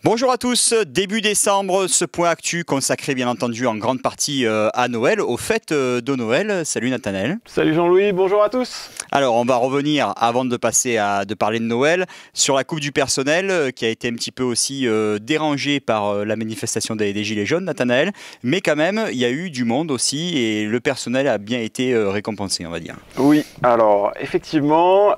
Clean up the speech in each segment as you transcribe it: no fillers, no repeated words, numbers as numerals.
Bonjour à tous, début décembre, ce point actu consacré bien entendu en grande partie à Noël, aux fêtes de Noël. Salut Nathanaël. Salut Jean-Louis, bonjour à tous. Alors on va revenir, avant de passer à parler de Noël, sur la coupe du personnel qui a été un petit peu aussi dérangée par la manifestation des Gilets jaunes, Nathanaël. Mais quand même, il y a eu du monde aussi et le personnel a bien été récompensé, on va dire. Oui, alors effectivement,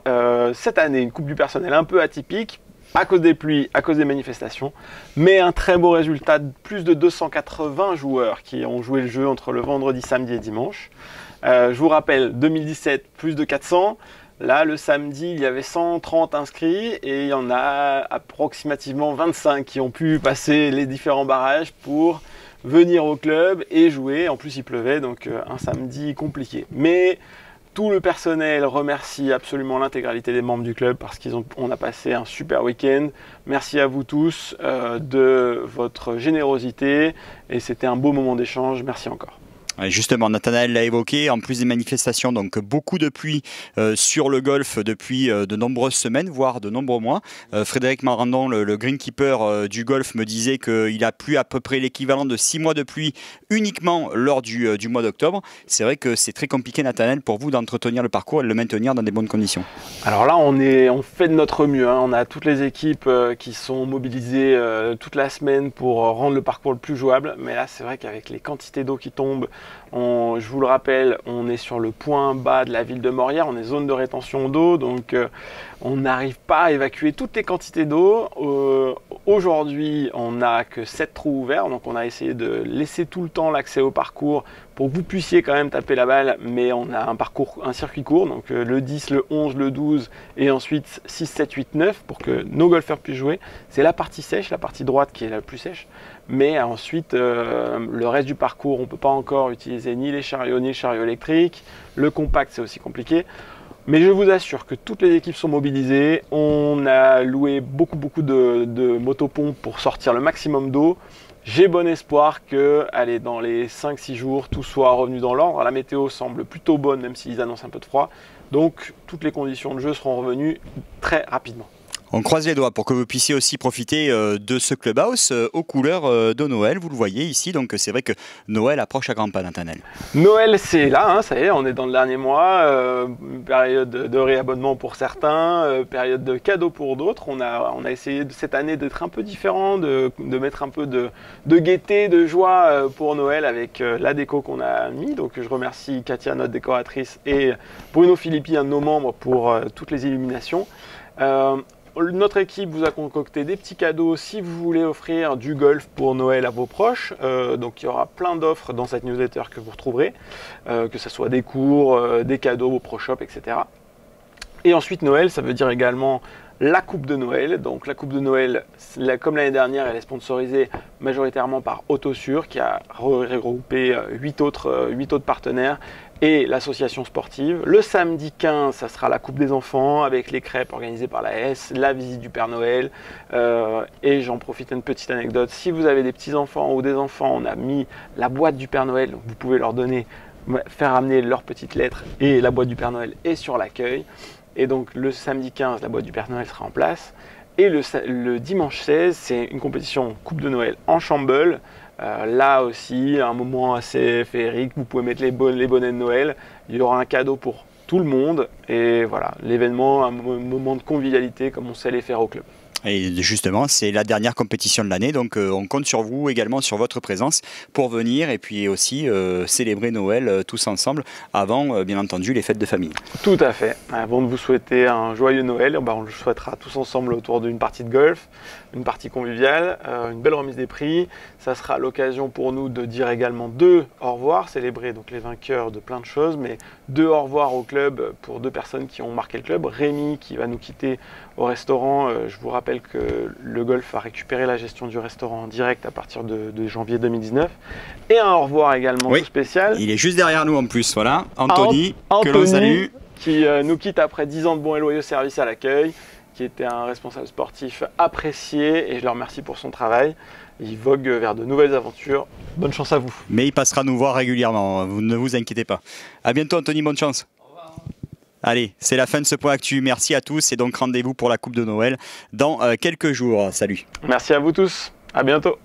cette année, une coupe du personnel un peu atypique, à cause des pluies, à cause des manifestations, mais un très beau résultat, plus de 280 joueurs qui ont joué le jeu entre le vendredi, samedi et dimanche. Je vous rappelle, 2017, plus de 400. Là, le samedi, il y avait 130 inscrits et il y en a approximativement 25 qui ont pu passer les différents barrages pour venir au club et jouer. En plus, il pleuvait, donc un samedi compliqué. Mais tout le personnel remercie absolument l'intégralité des membres du club parce qu'on a passé un super week-end. Merci à vous tous de votre générosité et c'était un beau moment d'échange. Merci encore. Justement, Nathanaël l'a évoqué, en plus des manifestations, donc beaucoup de pluie sur le golf depuis de nombreuses semaines, voire de nombreux mois. Frédéric Marandon, le greenkeeper du golf, me disait qu'il a plu à peu près l'équivalent de 6 mois de pluie uniquement lors du mois d'octobre. C'est vrai que c'est très compliqué, Nathanaël, pour vous d'entretenir le parcours et de le maintenir dans des bonnes conditions. Alors là, on fait de notre mieux, hein. On a toutes les équipes qui sont mobilisées toute la semaine pour rendre le parcours le plus jouable. Mais là, c'est vrai qu'avec les quantités d'eau qui tombent, je vous le rappelle, on est sur le point bas de la ville de Morières, on est zone de rétention d'eau, donc on n'arrive pas à évacuer toutes les quantités d'eau. Aujourd'hui, on n'a que 7 trous ouverts, donc on a essayé de laisser tout le temps l'accès au parcours pour que vous puissiez quand même taper la balle, mais on a un circuit court, donc le 10, le 11, le 12 et ensuite 6, 7, 8, 9 pour que nos golfeurs puissent jouer. C'est la partie sèche, la partie droite qui est la plus sèche, mais ensuite le reste du parcours, on ne peut pas encore utiliser ni les chariots ni le chariot électrique. Le compact, c'est aussi compliqué. Mais je vous assure que toutes les équipes sont mobilisées. On a loué beaucoup de motopompes pour sortir le maximum d'eau. J'ai bon espoir que, allez, dans les 5-6 jours, tout soit revenu dans l'ordre. La météo semble plutôt bonne, même s'ils annoncent un peu de froid. Donc, toutes les conditions de jeu seront revenues très rapidement. On croise les doigts pour que vous puissiez aussi profiter de ce clubhouse aux couleurs de Noël. Vous le voyez ici, donc c'est vrai que Noël approche à grands pas, Nathanaël. Noël, c'est là, hein, ça y est, on est dans le dernier mois, période de réabonnement pour certains, période de cadeaux pour d'autres. On a essayé cette année d'être un peu différent, de mettre un peu de gaieté, de joie pour Noël avec la déco qu'on a mis. Donc je remercie Katia, notre décoratrice, et Bruno Filippi, un de nos membres, pour toutes les illuminations. Notre équipe vous a concocté des petits cadeaux si vous voulez offrir du golf pour Noël à vos proches. Donc il y aura plein d'offres dans cette newsletter que vous retrouverez, que ce soit des cours, des cadeaux au Pro Shop, etc. Et ensuite Noël, ça veut dire également la coupe de Noël. Donc la coupe de Noël, comme l'année dernière, elle est sponsorisée majoritairement par Autosur qui a regroupé 8 autres partenaires et l'association sportive. Le samedi 15, ça sera la coupe des enfants avec les crêpes organisées par la S, la visite du Père Noël. Et j'en profite une petite anecdote. Si vous avez des petits-enfants ou des enfants, on a mis la boîte du Père Noël. Donc vous pouvez leur donner, faire amener leurs petites lettres et la boîte du Père Noël est sur l'accueil. Et donc le samedi 15, la boîte du Père Noël sera en place. Et le dimanche 16, c'est une compétition Coupe de Noël en Chambeul. Là aussi, un moment assez féerique. Vous pouvez mettre les bonnets de Noël. Il y aura un cadeau pour tout le monde. Et voilà, l'événement, un moment de convivialité comme on sait les faire au club. Et justement, c'est la dernière compétition de l'année, donc on compte sur vous également, sur votre présence pour venir et puis aussi célébrer Noël tous ensemble avant, bien entendu, les fêtes de famille. Tout à fait. Avant de vous souhaiter un joyeux Noël, on le souhaitera tous ensemble autour d'une partie de golf, une partie conviviale, une belle remise des prix. Ça sera l'occasion pour nous de dire également 2 au revoir, célébrer donc les vainqueurs de plein de choses, mais 2 au revoir au club pour 2 personnes qui ont marqué le club. Rémi qui va nous quitter au restaurant, je vous rappelle que le golf a récupéré la gestion du restaurant en direct à partir de janvier 2019. Et un au revoir également tout spécial. Il est juste derrière nous en plus, voilà. Anthony, que l'on salue. Qui nous quitte après 10 ans de bons et loyaux services à l'accueil, qui était un responsable sportif apprécié et je le remercie pour son travail. il vogue vers de nouvelles aventures. Bonne chance à vous. Mais il passera nous voir régulièrement, vous ne vous inquiétez pas. À bientôt Anthony, bonne chance. Allez, c'est la fin de ce point actu. Merci à tous et donc rendez-vous pour la Coupe de Noël dans quelques jours. Salut. Merci à vous tous. À bientôt.